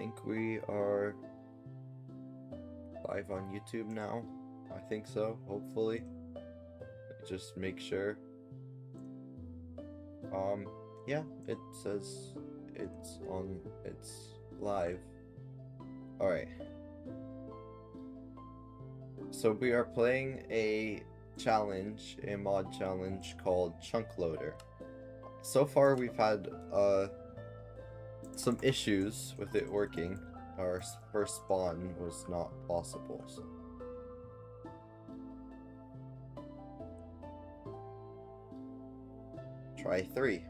think we are live on YouTube now. I think so, hopefully. Just make sure. Yeah, it says it's live. Alright. So we are playing a challenge, a mod challenge called Chunk Loader. So far we've had some issues with it working. Our first spawn was not possible. So. Try 3.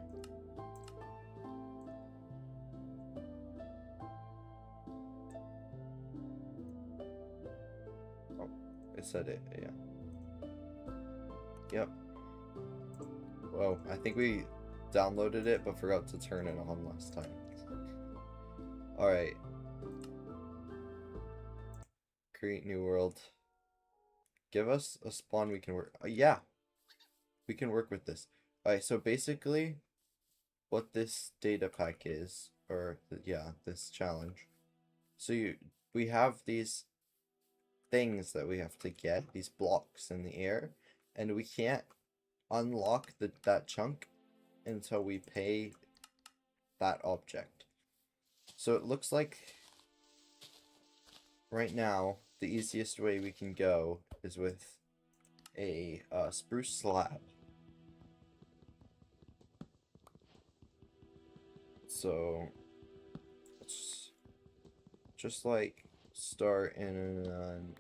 Oh, it said it, yeah. Yep. Whoa, I think we downloaded it but forgot to turn it on last time. Alright. Create new world. Give us a spawn we can work. Yeah. We can work with this. Alright, so basically what this data pack is, or yeah, this challenge. So we have these things that we have to get, these blocks in the air, and we can't unlock that chunk until we pay that object. So it looks like right now the easiest way we can go is with a spruce slab. So let's just like start and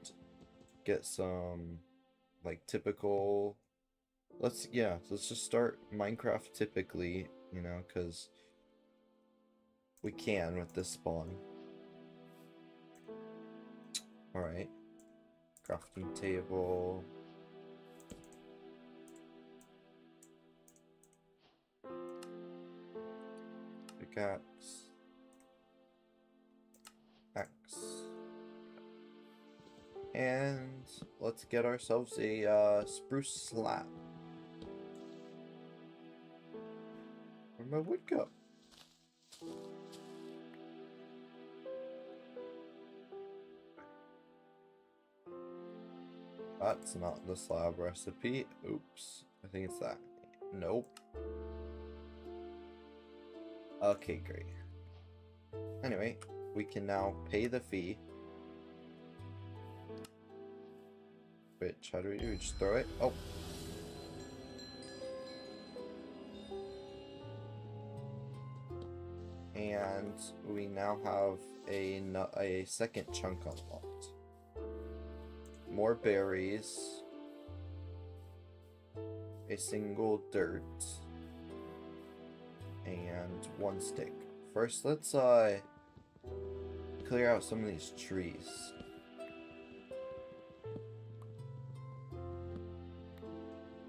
get some like typical. Let's just start Minecraft typically, you know, because we can with this spawn. Alright. Crafting table. Pickaxe. Axe. And let's get ourselves a spruce slab. Where'd my wood go? That's not the slab recipe. Oops. I think it's that. Nope. Okay, great. Anyway, we can now pay the fee. Which, how do we do? We just throw it? Oh. And we now have a second chunk unlocked. More berries. A single dirt. And 1 stick. First, let's clear out some of these trees.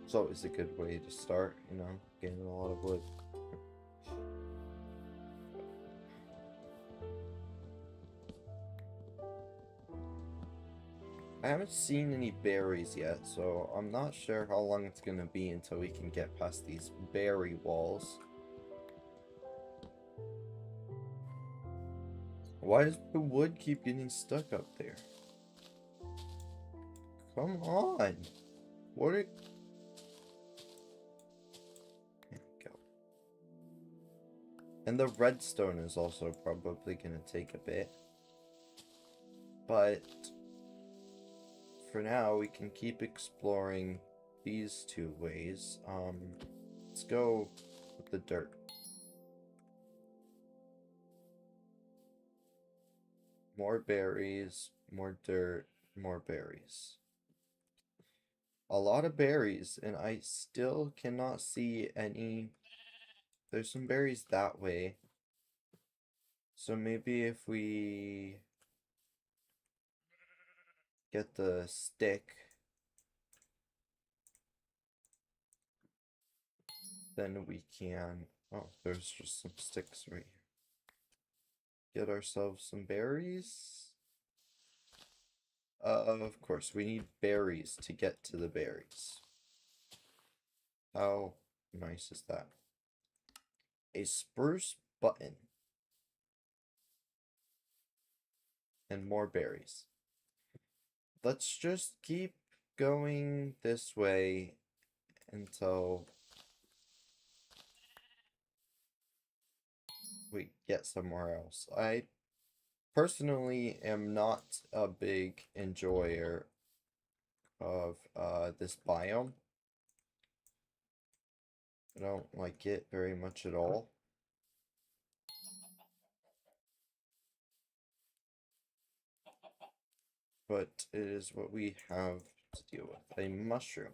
It's always a good way to start, you know, getting a lot of wood. I haven't seen any berries yet, so I'm not sure how long it's gonna be until we can get past these berry walls. Why does the wood keep getting stuck up there? Come on! What are... There we go. And the redstone is also probably gonna take a bit. But... for now, we can keep exploring these 2 ways. Let's go with the dirt. More berries, more dirt, more berries. A lot of berries, and I still cannot see any. There's some berries that way. So maybe if we get the stick, then we can... oh, there's just some sticks right here. Get ourselves some berries. Of course, we need berries to get to the berries. How nice is that? A spruce button. and more berries. Let's just keep going this way until we get somewhere else. I personally am not a big enjoyer of this biome. I don't like it very much at all. But it is what we have to deal with. A mushroom.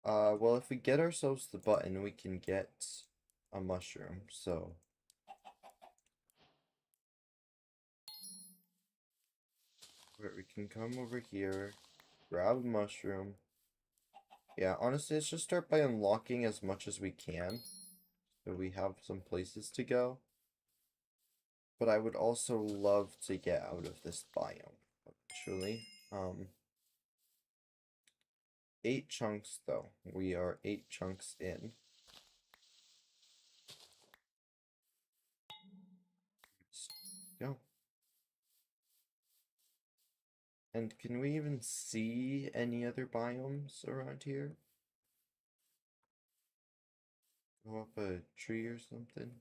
Well, if we get ourselves the button, we can get a mushroom, so... we can come over here, grab a mushroom. Yeah, honestly, let's just start by unlocking as much as we can, so we have some places to go. But I would also love to get out of this biome, actually. 8 chunks, though. We are 8 chunks in. Let's go. And can we even see any other biomes around here? Go up a tree or something?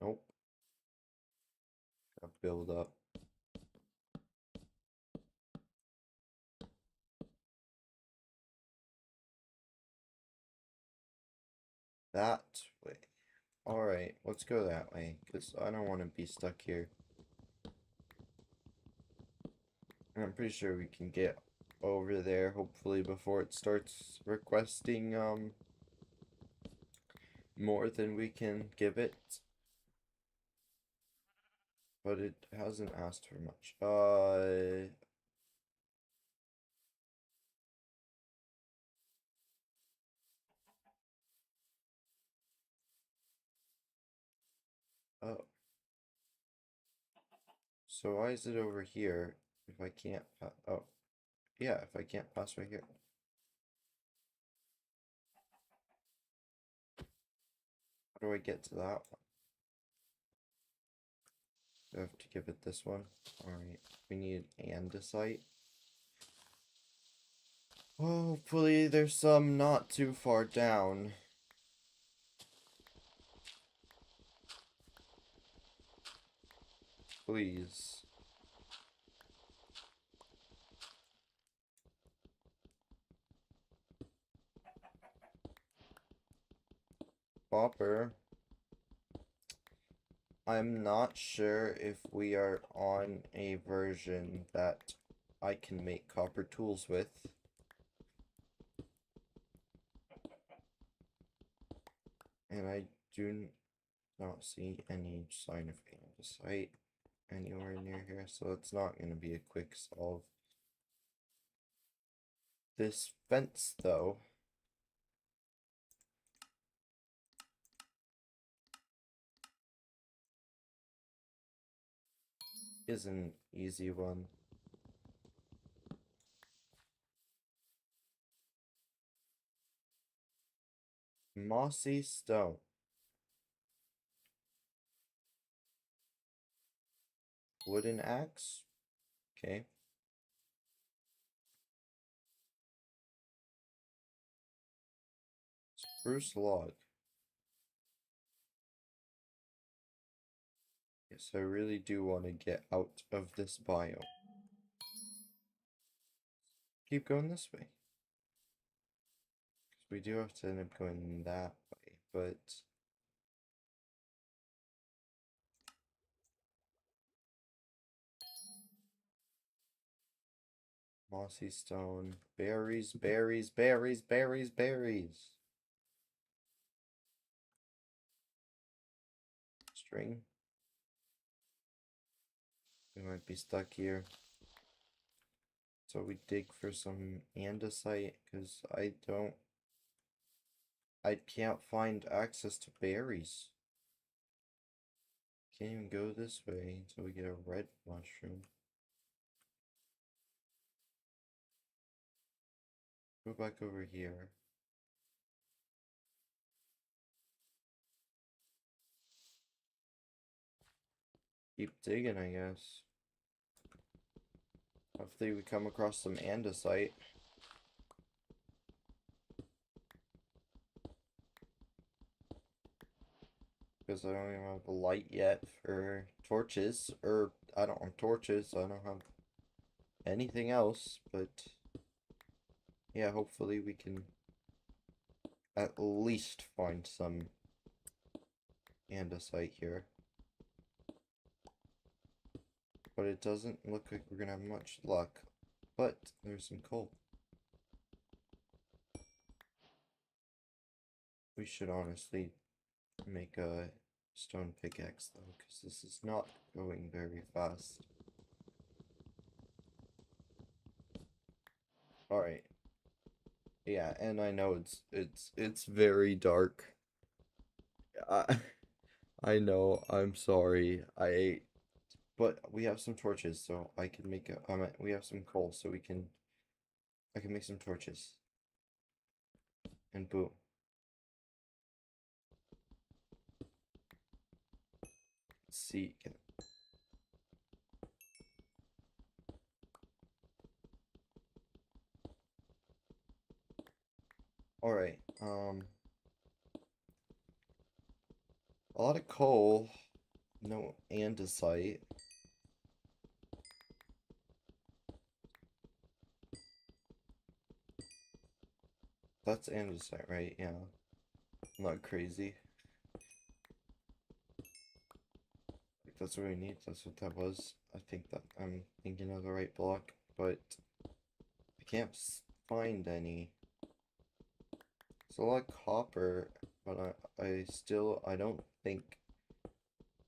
Nope. Gotta build up. That way. Alright, let's go that way, because I don't want to be stuck here. And I'm pretty sure we can get over there, hopefully, before it starts requesting, more than we can give it. But it hasn't asked for much. Oh. So why is it over here if I can't oh. Yeah, if I can't pass right here. How do I get to that one? Do I have to give it this one? Alright, we need andesite. Hopefully there's some not too far down. Please. Copper. I'm not sure if we are on a version that I can make copper tools with. And I do not see any sign of andesite anywhere near here, so it's not going to be a quick solve. This fence, though, is an easy one. Mossy stone. Wooden axe? Okay. Spruce log. Yes, I really do want to get out of this biome. Keep going this way. Because we do have to end up going that way, but... Mossy stone. Berries, berries, berries, berries, berries. String. We might be stuck here. So we dig for some andesite, because I can't find access to berries. Can't even go this way until we get a red mushroom. Go back over here. keep digging, I guess. Hopefully we come across some andesite. Because I don't even have a light yet for torches. Or, I don't have torches, so I don't have anything else. But, yeah, hopefully we can at least find some andesite here. But it doesn't look like we're gonna have much luck. But there's some coal. We should honestly make a stone pickaxe though, because this is not going very fast. Alright. Yeah, and I know it's very dark. I I know, I'm sorry. But we have some torches, so I can make a we have some coal, so I can make some torches. And boom. Let's see. Alright, a lot of coal, no andesite. That's andesite, right? Yeah. I'm not crazy. Like, that's what we need. That's what that was. I think that I'm thinking of the right block, but I can't find any. It's a lot of copper, but I don't think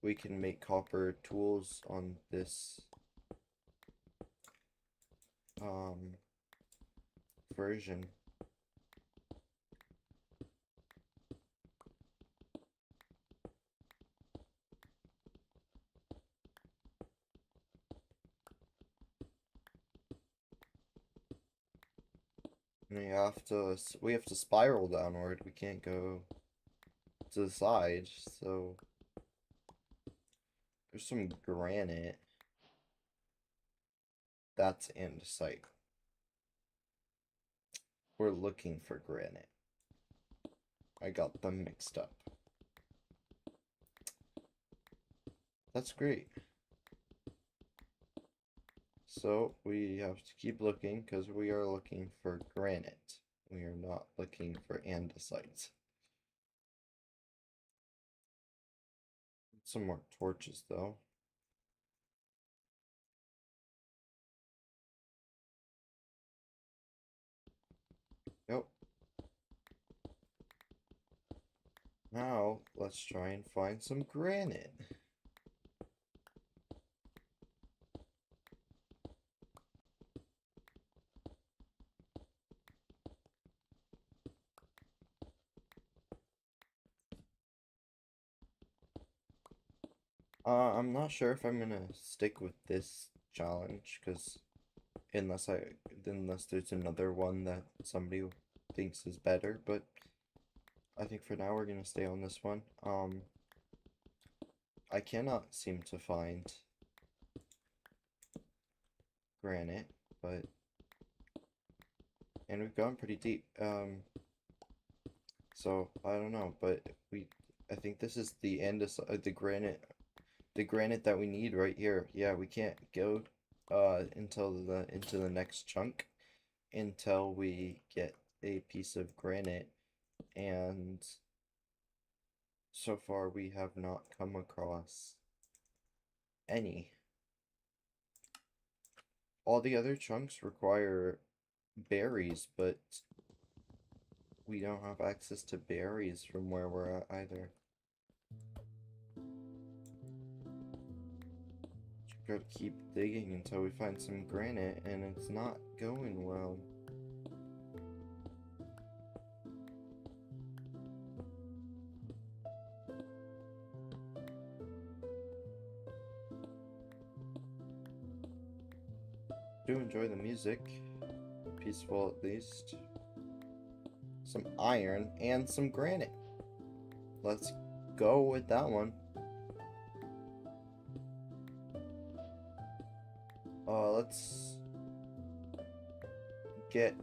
we can make copper tools on this version. We have to spiral downward. We can't go to the side, so there's some granite. That's andesite. We're looking for granite. I got them mixed up. That's great. So we have to keep looking because we are looking for granite. We are not looking for andesite. Some more torches though. Yep. Now let's try and find some granite. I'm not sure if I'm gonna stick with this challenge because unless there's another one that somebody thinks is better, but I think for now we're gonna stay on this one. I cannot seem to find granite, but and we've gone pretty deep. So I don't know, but I think this is the end of the granite that we need right here. Yeah, we can't go into the next chunk until we get a piece of granite, and so far we have not come across any. All the other chunks require berries, but we don't have access to berries from where we're at either. Gotta keep digging until we find some granite, and it's not going well. Do enjoy the music. Peaceful at least. Some iron and some granite. Let's go with that one. Let's get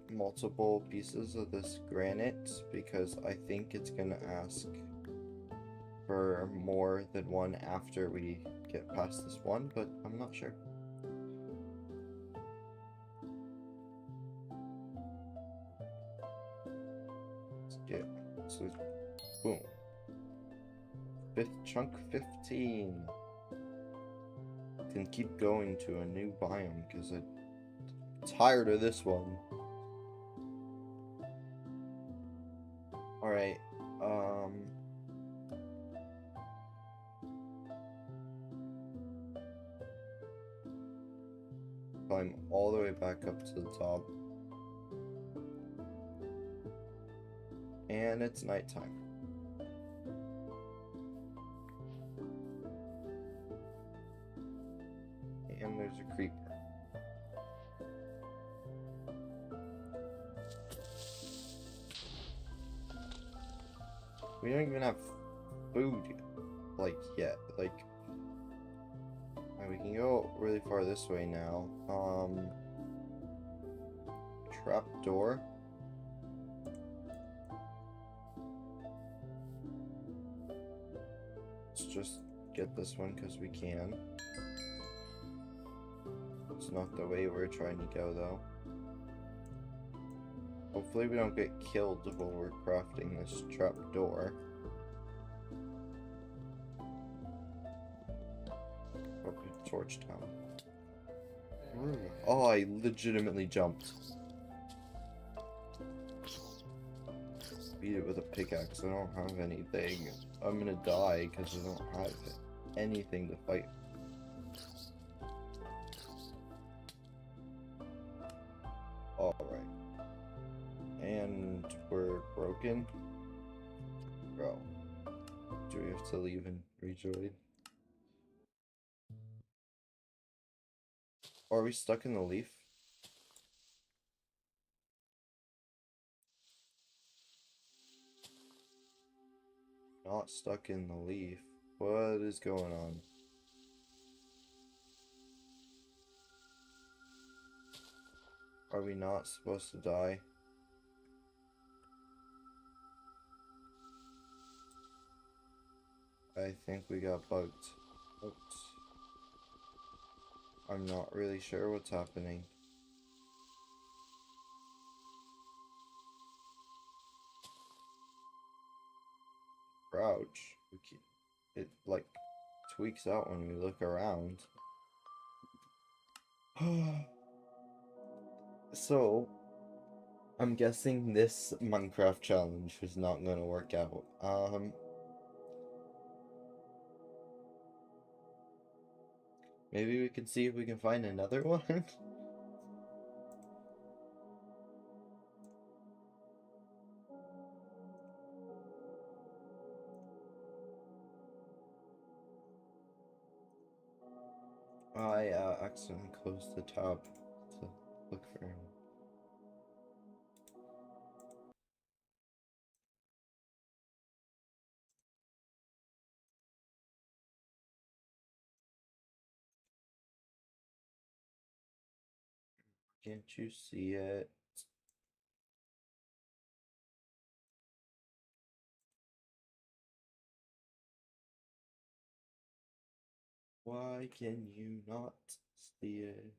multiple pieces of this granite because I think it's gonna ask for more than one after we get past this one, but I'm not sure. Let's get, so boom. Fifth chunk 15. Can keep going to a new biome because I'm tired of this one. Alright, climb all the way back up to the top. And it's nighttime. And there's a creeper. We don't even have food, like, yet. Like, we can go really far this way now. Trap door. Let's just get this one because we can. It's not the way we're trying to go, though. Hopefully we don't get killed while we're crafting this trap door. Okay, torch down. Oh, I legitimately jumped. Beat it with a pickaxe. I don't have anything. I'm gonna die because I don't have anything to fight. Alright. And we're broken. Bro. Do we have to leave and rejoin? Or are we stuck in the leaf? Not stuck in the leaf. What is going on? Are we not supposed to die? I think we got bugged. Oops. I'm not really sure what's happening. Crouch. It like tweaks out when we look around. So, I'm guessing this Minecraft challenge is not gonna work out. Maybe we can see if we can find another one. I accidentally closed the tab to look for him. Can't you see it? Why can you not see it?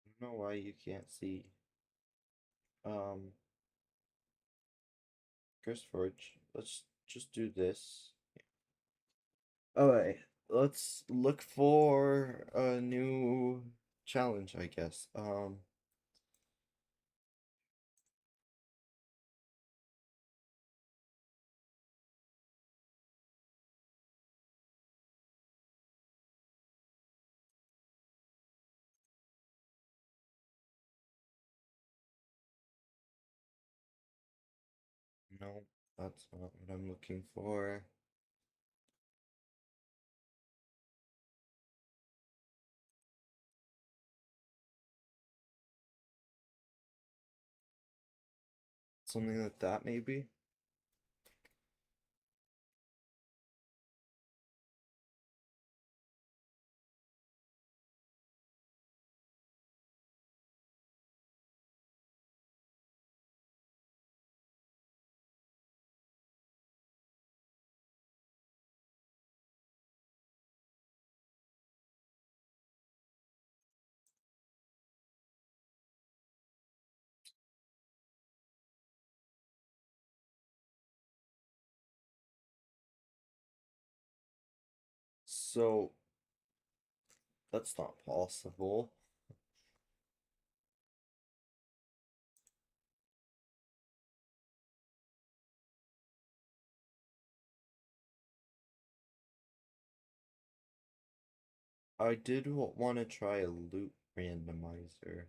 I don't know why you can't see. Chris Forge, let's just do this. Alright, let's look for a new challenge, I guess. No, that's not what I'm looking for. Something like that, maybe? So, that's not possible. I did want to try a loop randomizer.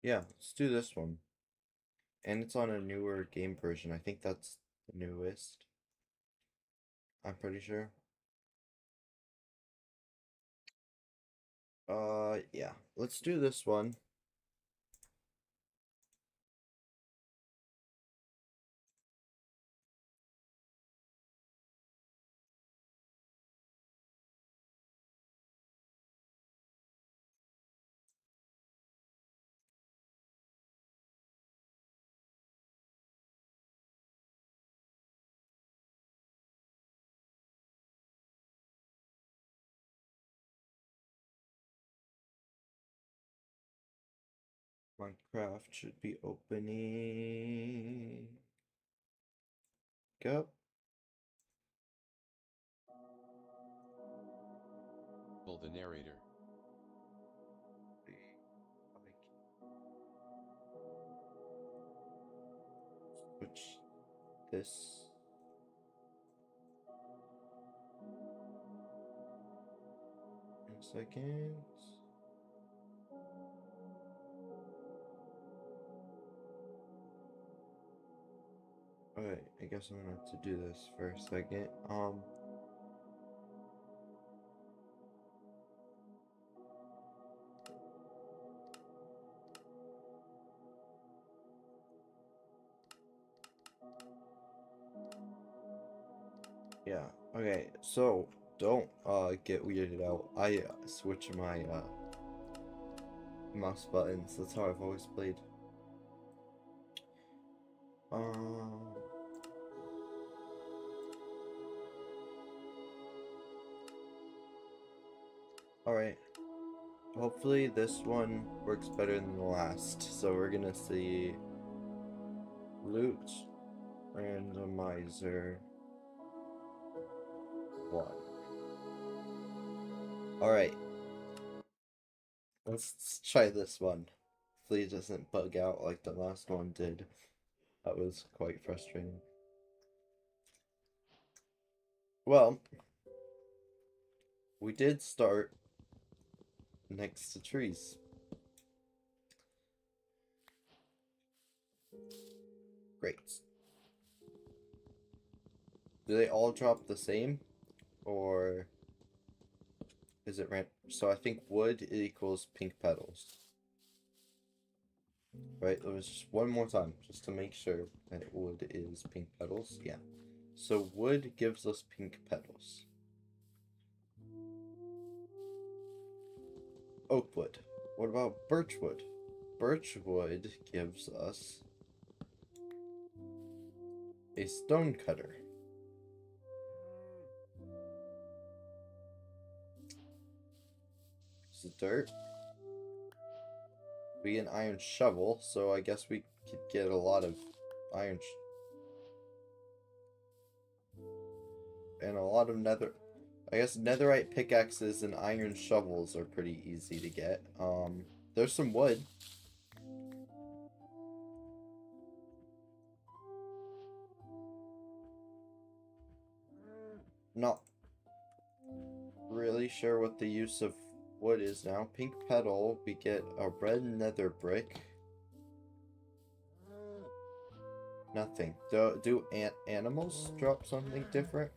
Yeah, let's do this one. And it's on a newer game version. I think that's the newest. I'm pretty sure. Yeah. Let's do this one. Minecraft should be opening. Go. The narrator. Switch this. In a second. Alright, I guess I'm gonna have to do this for a second. Yeah. Okay, so don't get weirded out. I switch my mouse buttons. That's how I've always played. Um Alright. Hopefully this one works better than the last. So we're gonna see loot randomizer 1. Alright, let's try this one. Hopefully it doesn't bug out like the last one did. That was quite frustrating. Well, we did start next to trees. Great. Do they all drop the same? Or is it random? So I think wood equals pink petals. Right, it was just one more time, just to make sure that wood is pink petals. Yeah. So wood gives us pink petals. Oakwood. What about birchwood? Birchwood gives us a stone cutter. This is dirt. We get an iron shovel, so I guess we could get a lot of iron and a lot of nether. I guess netherite pickaxes and iron shovels are pretty easy to get. There's some wood. Not really sure what the use of wood is now. Pink petal, we get a red nether brick. Nothing. Do animals drop something different?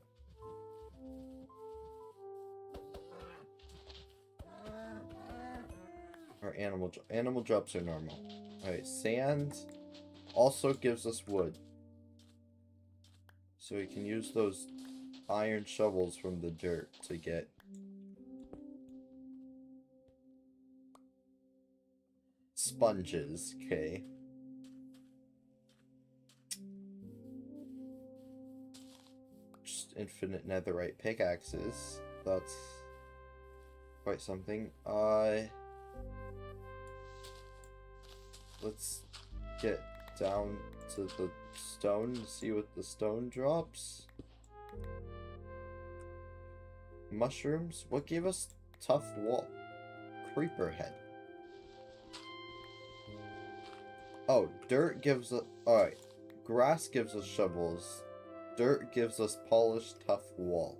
Or animal drops are normal. Alright, sand also gives us wood. So we can use those iron shovels from the dirt to get sponges. Okay. Just infinite netherite pickaxes. That's quite something. Let's get down to the stone to see what the stone drops. Mushrooms? What gave us tough wall? Creeper head. Oh, dirt gives us... Alright. Grass gives us shovels. Dirt gives us polished tough wall.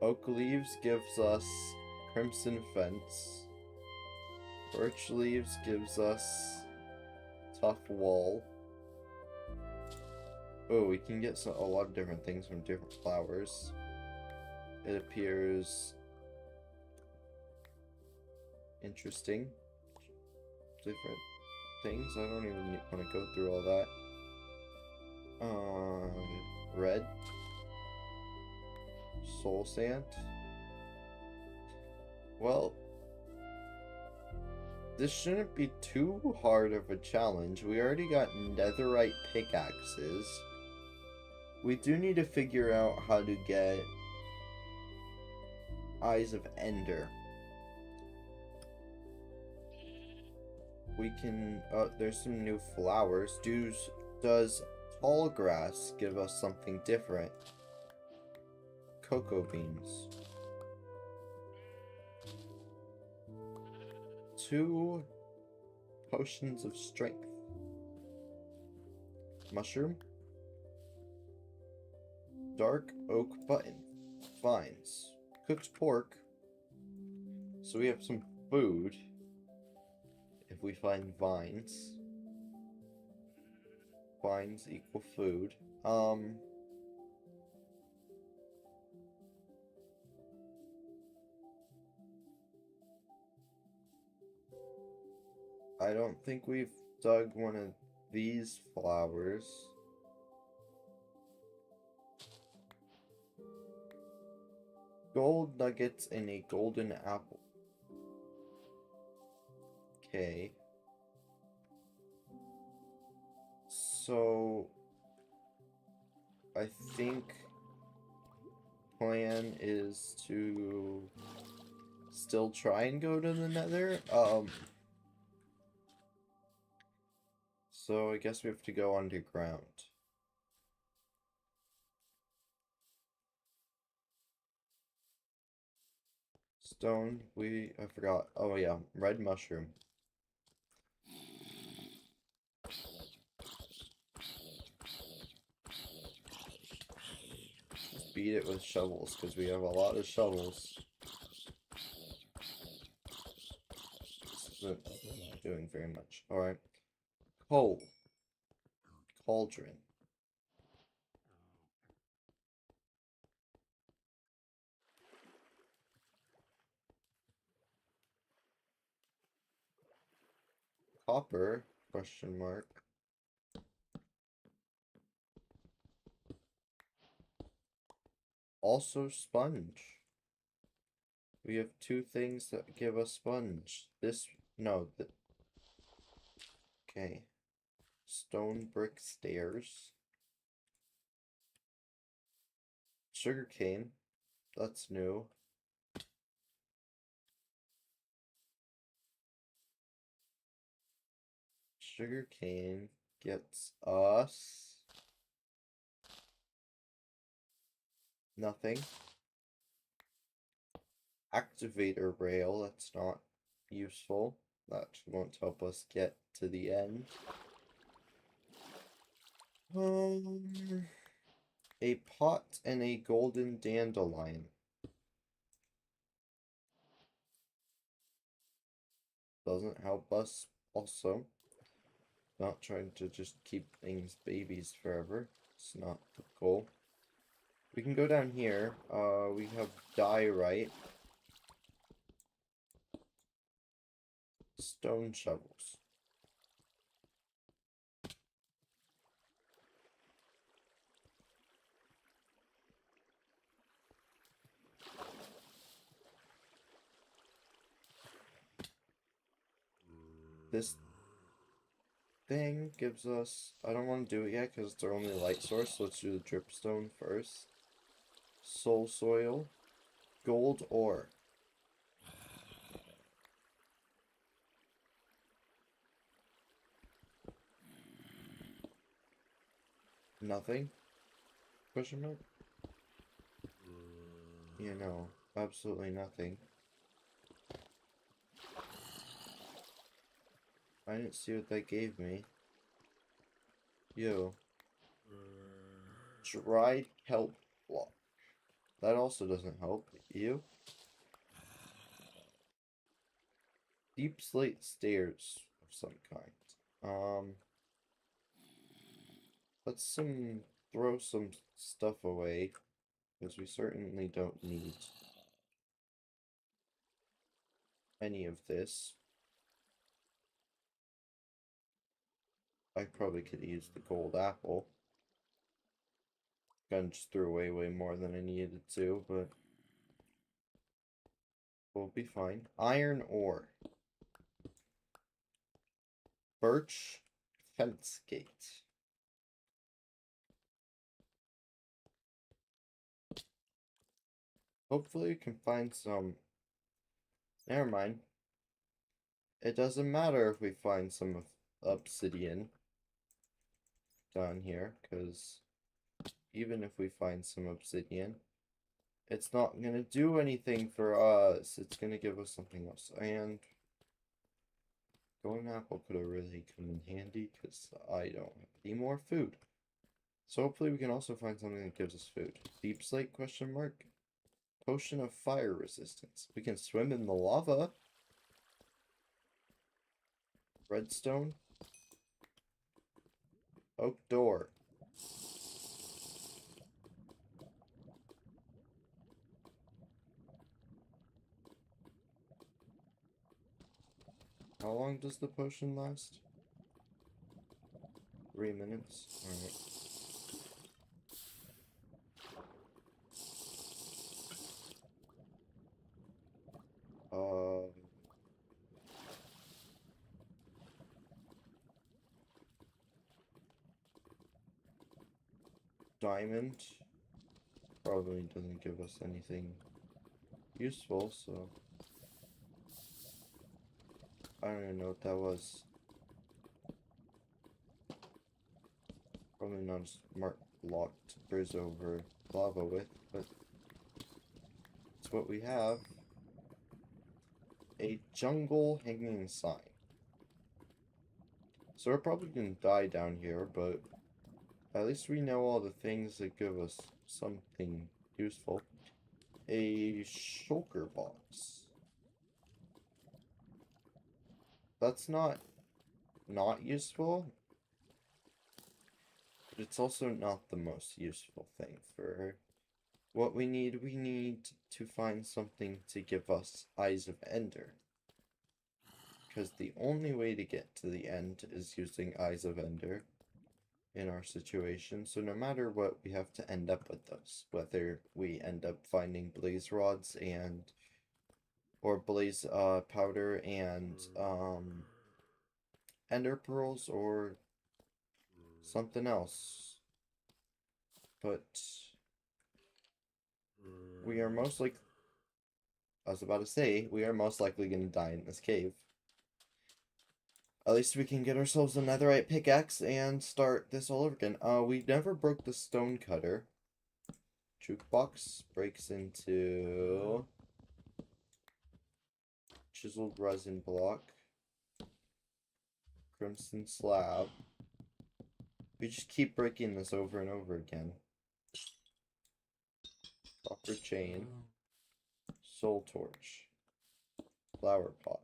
Oak leaves gives us crimson fence. Birch leaves gives us tough wall. Oh, we can get a lot of different things from different flowers. It appears interesting. Different things. I don't even want to go through all that. Red. Soul sand. Well, this shouldn't be too hard of a challenge. We already got netherite pickaxes. We do need to figure out how to get Eyes of Ender. We can, there's some new flowers. Does tall grass give us something different? Cocoa beans. 2 potions of strength. Mushroom. Dark oak button. Vines. Cooked pork. So we have some food. If we find vines. Vines equal food. I don't think we've dug one of these flowers. Gold nuggets and a golden apple. Okay. So I think plan is to still try and go to the nether. So I guess we have to go underground. Stone, I forgot. Oh yeah, red mushroom. Just beat it with shovels, because we have a lot of shovels. This isn't doing very much. Alright. Coal. Cauldron. Copper? Question mark. Also sponge. We have 2 things that give us sponge. Okay. Stone brick stairs. Sugarcane. That's new. Sugarcane gets us nothing. Activator rail, that's not useful. That won't help us get to the end. A pot and a golden dandelion. doesn't help us also. Not trying to just keep things babies forever. It's not the goal. We can go down here. We have diorite. Stone shovels. This thing gives us... I don't want to do it yet because it's our only light source. So let's do the dripstone first. Soul soil. Gold ore. Nothing? Question mark? Yeah, no. Absolutely nothing. I didn't see what that gave me. Yo. Dried kelp block. That also doesn't help. You? Deep slate stairs of some kind. Let's throw some stuff away. Because we certainly don't need any of this. I probably could use the gold apple. Kinda just threw away way more than I needed to, but we'll be fine. Iron ore. Birch fence gate. Hopefully we can find some... Never mind. It doesn't matter if we find some obsidian down here, because even if we find some obsidian, it's not gonna do anything for us. It's gonna give us something else. And golden apple could have really come in handy because I don't have any more food. So hopefully we can also find something that gives us food. Deep slate question mark? Potion of fire resistance. We can swim in the lava. Redstone. Oak door. How long does the potion last? 3 minutes. Alright. Diamond probably doesn't give us anything useful, so I don't even know what that was. Probably not a smart block to bridge over lava with, but it's what we have. A jungle hanging sign. So we're probably gonna die down here, but at least we know all the things that give us something useful. A shulker box. That's not useful, but it's also not the most useful thing for what we need. We need to find something to give us Eyes of Ender. Because the only way to get to the end is using Eyes of Ender in our situation. So no matter what, we have to end up with those. Whether we end up finding blaze rods and or blaze powder and ender pearls or something else. But we are most likely, I was about to say, we are most likely going to die in this cave. At least we can get ourselves a netherite pickaxe and start this all over again. We never broke the stone cutter. Jukebox breaks into chiseled resin block. Crimson slab. We just keep breaking this over and over again. Copper chain. Soul torch. Flower pot.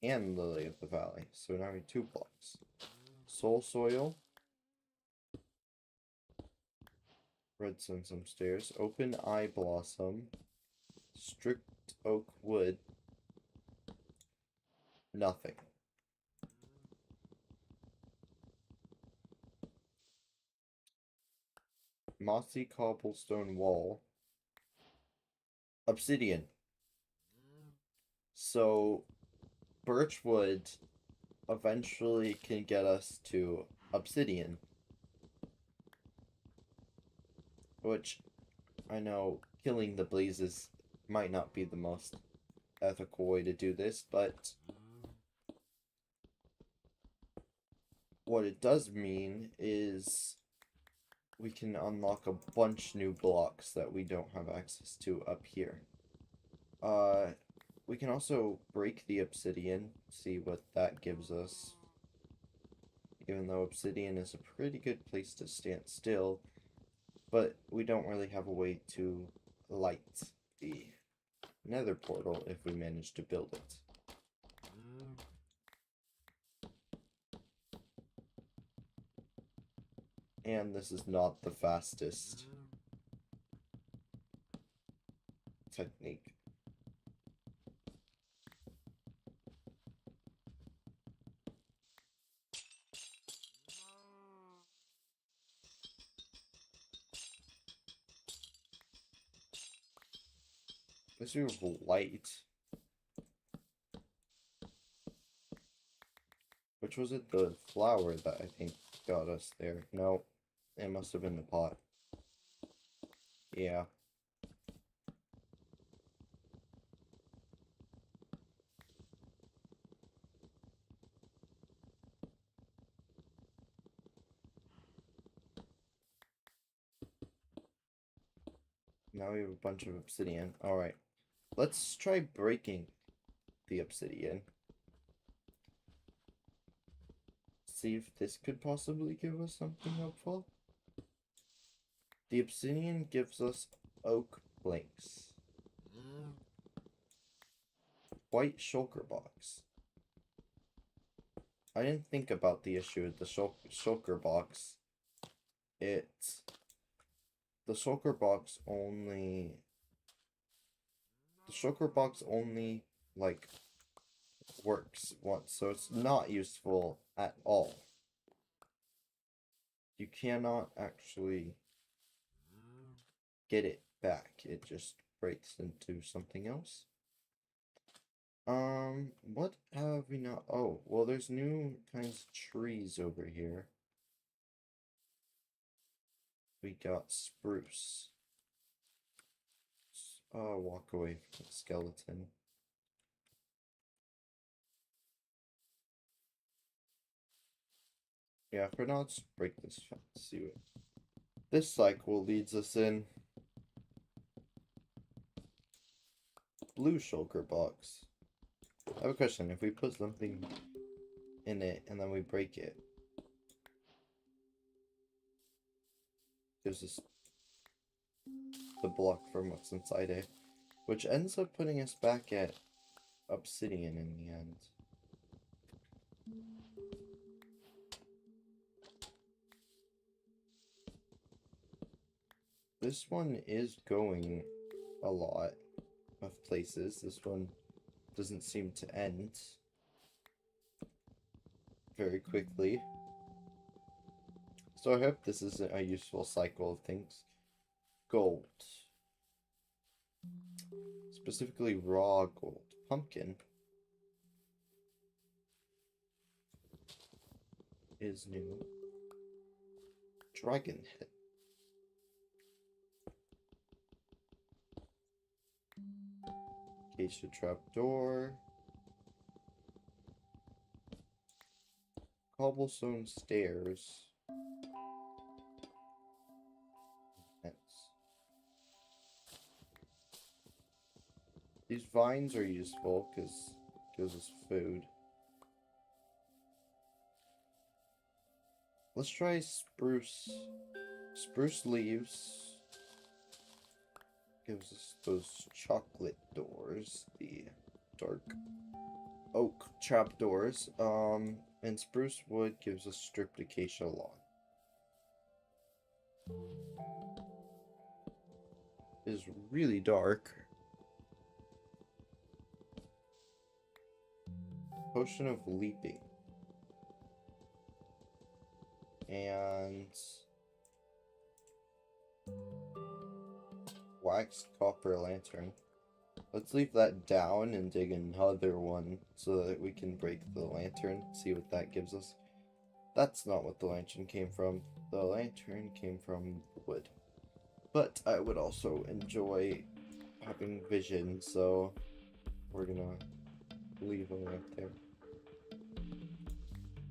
and Lily of the Valley. So now we have 2 blocks. Soul Soil. Red Some Stairs. Open Eye Blossom. Strict Oak Wood. Nothing. Mossy Cobblestone Wall. Obsidian. So, Birchwood eventually can get us to obsidian. Which, I know killing the blazes might not be the most ethical way to do this, but what it does mean is we can unlock a bunch new blocks that we don't have access to up here. We can also break the obsidian, see what that gives us. Even though obsidian is a pretty good place to stand still, but we don't really have a way to light the nether portal if we manage to build it. And this is not the fastest technique. Let's do light. Which was it? The flower that I think got us there. No, it must have been the pot. Yeah. Now we have a bunch of obsidian. Alright. Let's try breaking the obsidian. See if this could possibly give us something helpful. The obsidian gives us oak planks. White shulker box. I didn't think about the issue with the shulker box. The shulker box only... The shulker box only, like, works once, so it's not useful at all. You cannot actually get it back. It just breaks into something else. What have we not? Oh, well, there's new kinds of trees over here. We got spruce. Walk away from the skeleton. Yeah, for now, let's break this fence. See what this cycle leads us in. Blue shulker box. I have a question. If we put something in it and then we break it, gives us the block from what's inside it, which ends up putting us back at obsidian in the end. This one is going a lot of places. This one doesn't seem to end very quickly. So I hope this is a useful cycle of things. Gold. Specifically raw gold. Pumpkin is new. Dragon head. Acacia trapdoor. Cobblestone stairs. These vines are useful because it gives us food. Let's try spruce. Spruce leaves gives us those chocolate doors, the dark oak trapdoors. And spruce wood gives us stripped acacia log. It is really dark. Potion of leaping. And waxed copper lantern. Let's leave that down and dig another one so that we can break the lantern, see what that gives us. That's not what the lantern came from. The lantern came from wood. But I would also enjoy having vision, so we're gonna leave a lamp there.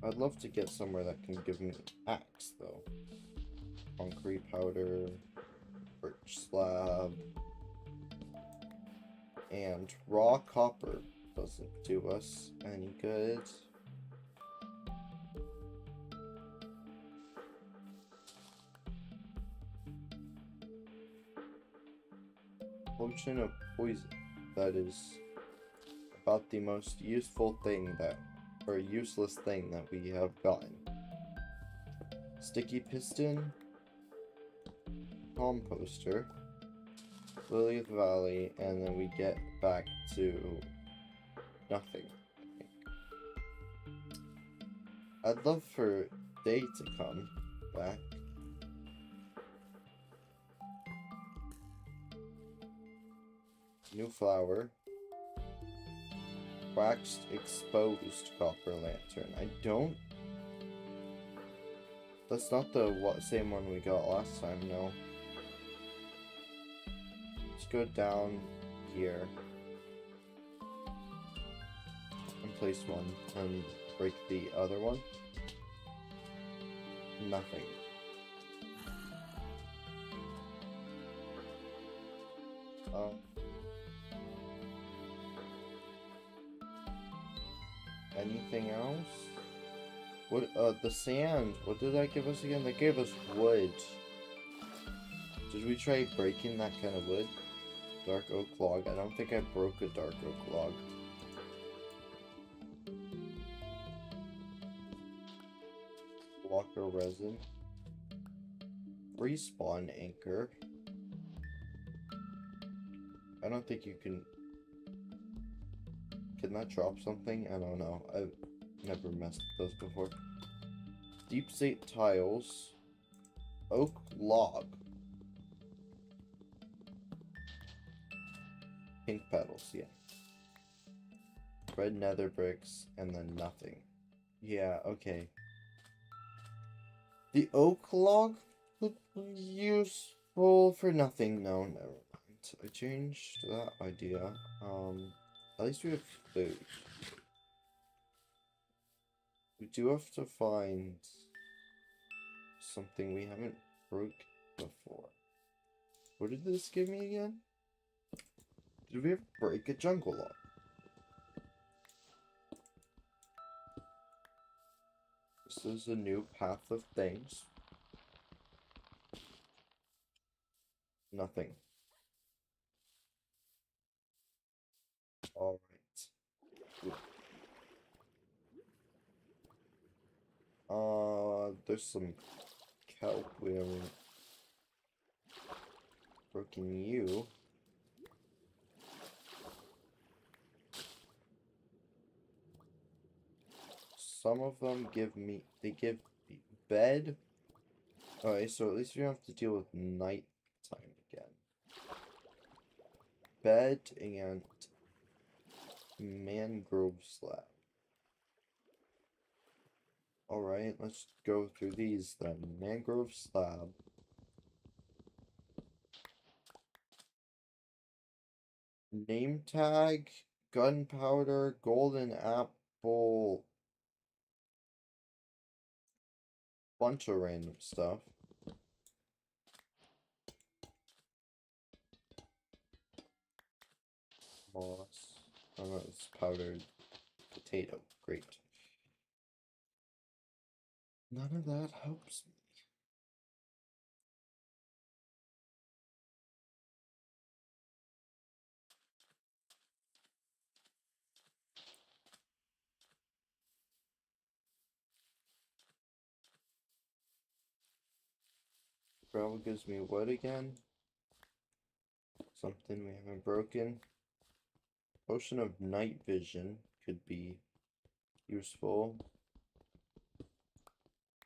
I'd love to get somewhere that can give me an axe, though. Concrete powder, birch slab, and raw copper doesn't do us any good. Potion of poison. That is about the most useful thing that, or useless thing that we have gotten. Sticky piston, composter, Lily of the Valley, and then we get back to nothing. I'd love for day to come back. New flower. Waxed exposed copper lantern. I don't... That's not the same one we got last time, no. Let's go down here. And place one. And break the other one. Nothing. Anything else? What, the sand. What did that give us again? That gave us wood. Did we try breaking that kind of wood? Dark oak log. I don't think I broke a dark oak log. Walker resin. Respawn anchor. I don't think you can... Can that drop something? I don't know. I've never messed with those before. Deep slate tiles. Oak log. Pink petals, yeah. Red nether bricks, and then nothing. Yeah, okay. The oak log would be useful for nothing. No, never mind. I changed that idea. At least we have food. We do have to find something we haven't broke before. What did this give me again? Did we ever break a jungle log? This is a new path of things. Nothing. Alright. There's some kelp we haven't broken you. Some of them give me, they give bed. Alright, so at least we don't have to deal with nighttime again. Bed and mangrove slab. Alright, let's go through these then. Mangrove slab. Name tag, gunpowder, golden apple. Bunch of random stuff. Moss. Oh no, it's powdered potato. Great. None of that helps me. Gravel gives me wood again. Something we haven't broken. Potion of night vision could be useful.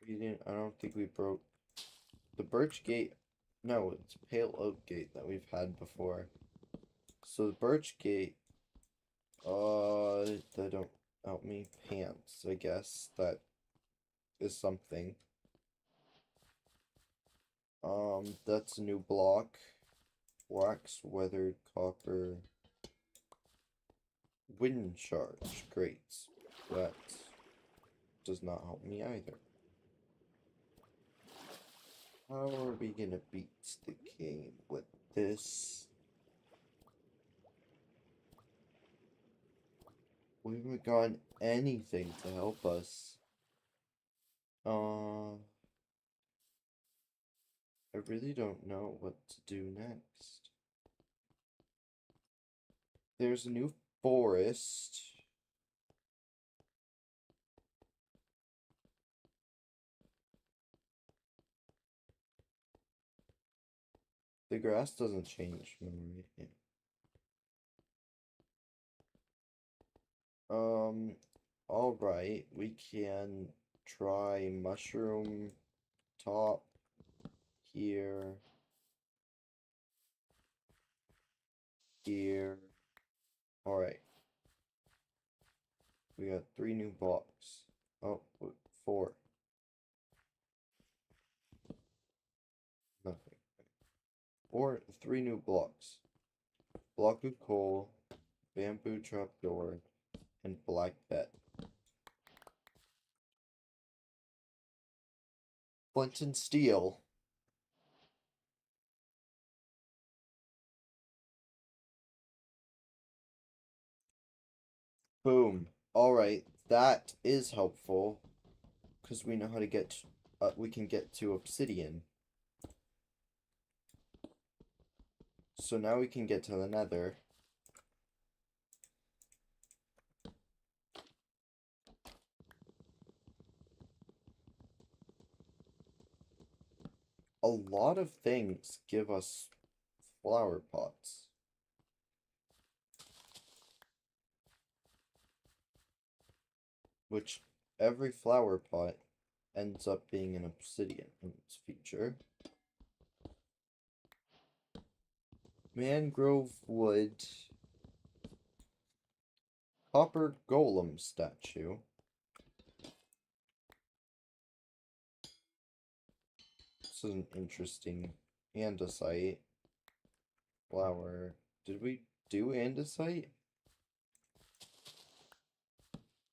I don't think we broke the birch gate. No, it's pale oak gate that we've had before. So the birch gate, that don't help me. Pants, I guess that is something. That's a new block. Wax, weathered, copper, wind charge. Great. That does not help me either. How are we gonna beat the game with this? We haven't gotten anything to help us. I really don't know what to do next. There's a new forest. The grass doesn't change memory. Yeah. Alright, we can try mushroom top here, here. Alright, we got 3 new blocks. Oh, 4. Nothing. 3 new blocks. Block of coal, bamboo trapdoor, and black bed. Flint and steel. Boom. Alright, that is helpful. Because we know how to get, we can get to obsidian. So now we can get to the nether. A lot of things give us flower pots. Which every flower pot ends up being an obsidian in its feature. Mangrove wood. Copper golem statue. This is an interesting andesite. Flower. Did we do andesite?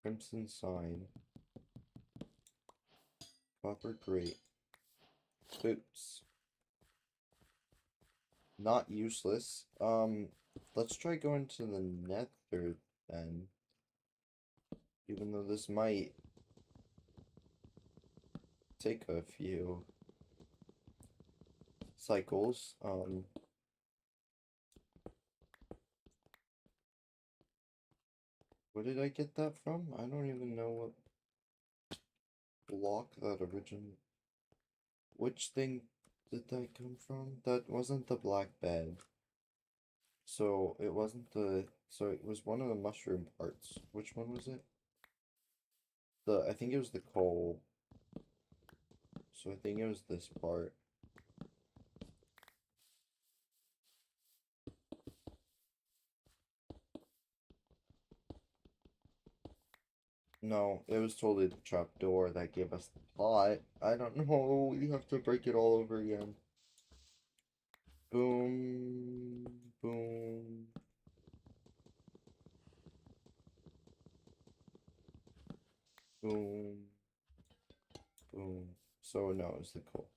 Crimson sign. Copper grate. Boots. Not useless. Let's try going to the nether then. Even though this might take a few cycles. Where did I get that from? I don't even know what block that originally. Which thing did that come from? That wasn't the black bed. So it wasn't the. So it was one of the mushroom parts. Which one was it? I think it was the coal. So I think it was this part. No, it was totally the trapdoor that gave us the plot. I don't know. We have to break it all over again. Boom. Boom. Boom. Boom. So no, it's the coal.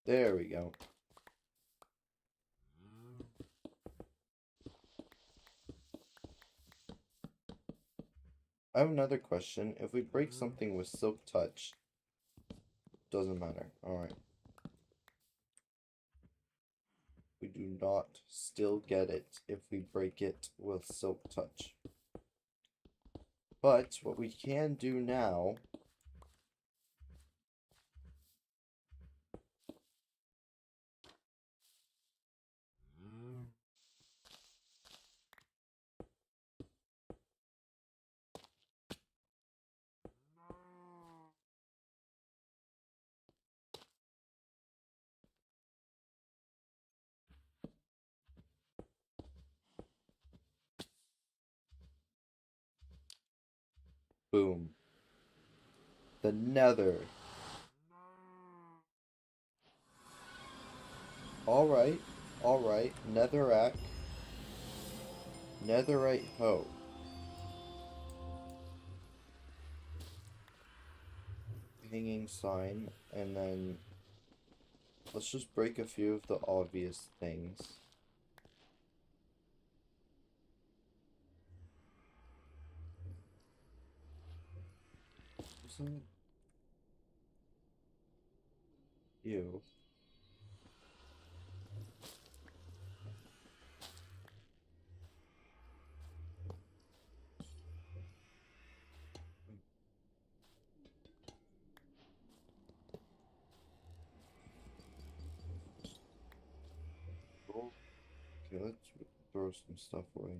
There we go. I have another question. If we break something with silk touch, doesn't matter. Alright. We do not still get it if we break it with silk touch. But what we can do now boom. The nether. Alright, alright. Netherrack. Netherite hoe. Hanging sign, and then let's just break a few of the obvious things. Isn't you? Okay, let's throw some stuff away.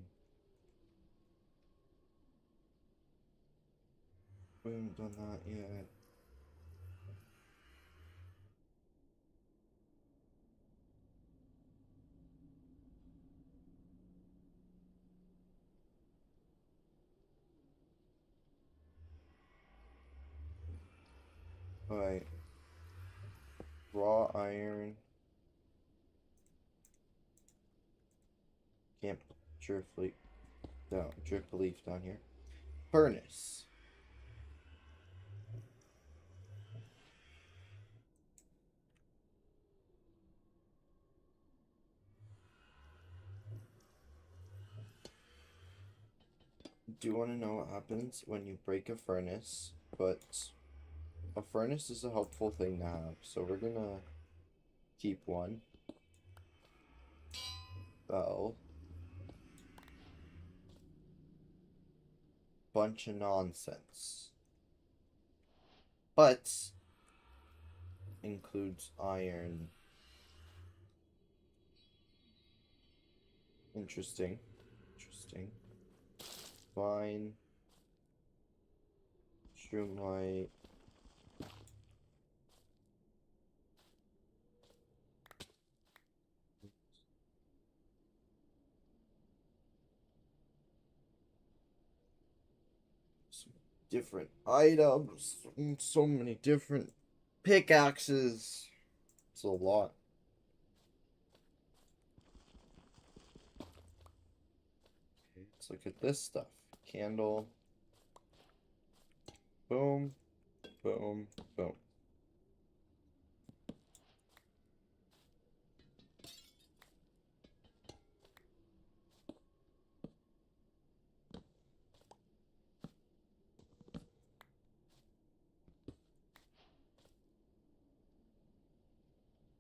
We haven't done that yet. Alright. Raw iron. Can't drip leaf down. Drip a leaf down here. Furnace. Do you want to know what happens when you break a furnace? But a furnace is a helpful thing to have, so we're gonna keep one. Bell. Bunch of nonsense. But includes iron. Interesting. Interesting. Fine. Streamlight. Some different items. So many different pickaxes. It's a lot. Okay, let's look at this stuff. Candle. Boom. Boom. Boom.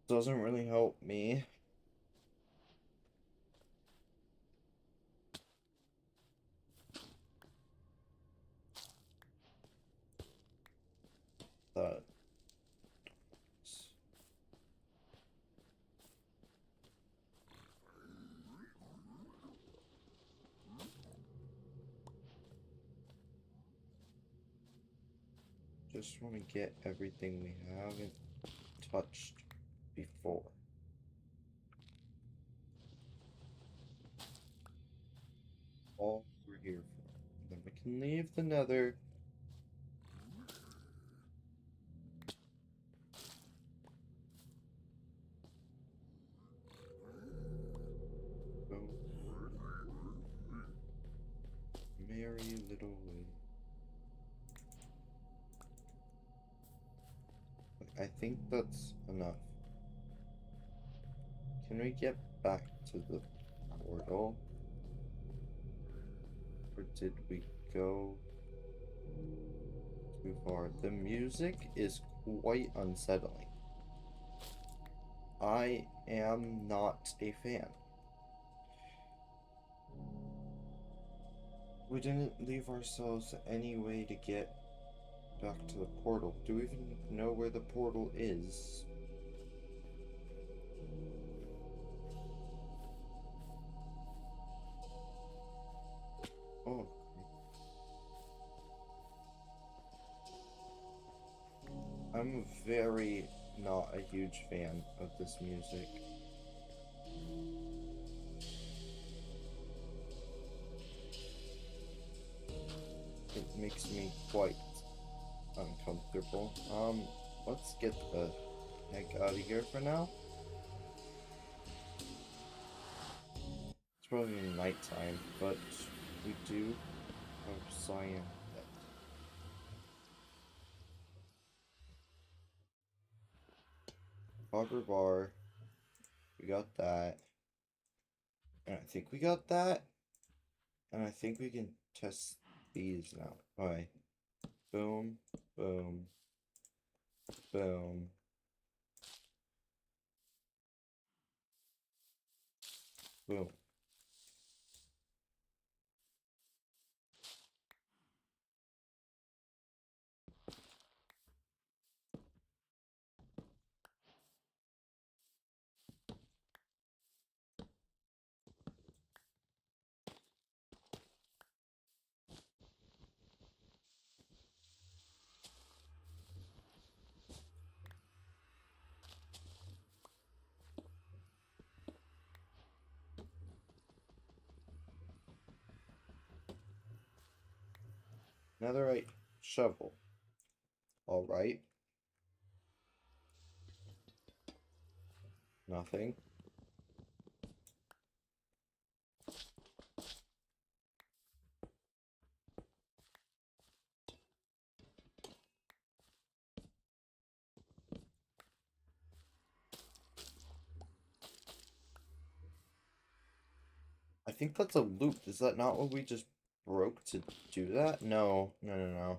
Doesn't really help me. That just want to get everything we haven't touched before. All we're here for. Then we can leave the nether. Go. Merry little way. I think that's enough. Can we get back to the portal? Or did we go too far? The music is quite unsettling. I am not a fan. We didn't leave ourselves any way to get back to the portal. Do we even know where the portal is? Oh, I'm very not a huge fan of this music. It makes me quite uncomfortable. Let's get the heck out of here for now. It's probably nighttime, but we do have cyan. Copper bar. We got that. And I think we got that. And I think we can test these now. Alright. Boom, boom, boom. Boom. Netherite shovel. Alright. Nothing. I think that's a loop. Is that not what we just broke to do that? No. No, no, no.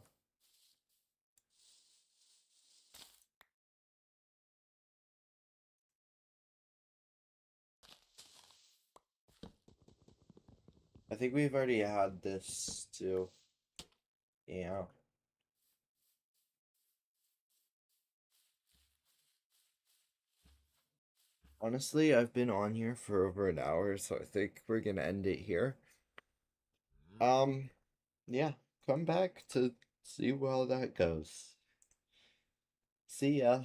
I think we've already had this too. Yeah. Honestly, I've been on here for over an hour, so I think we're gonna end it here. Yeah, come back to see how that goes. See ya.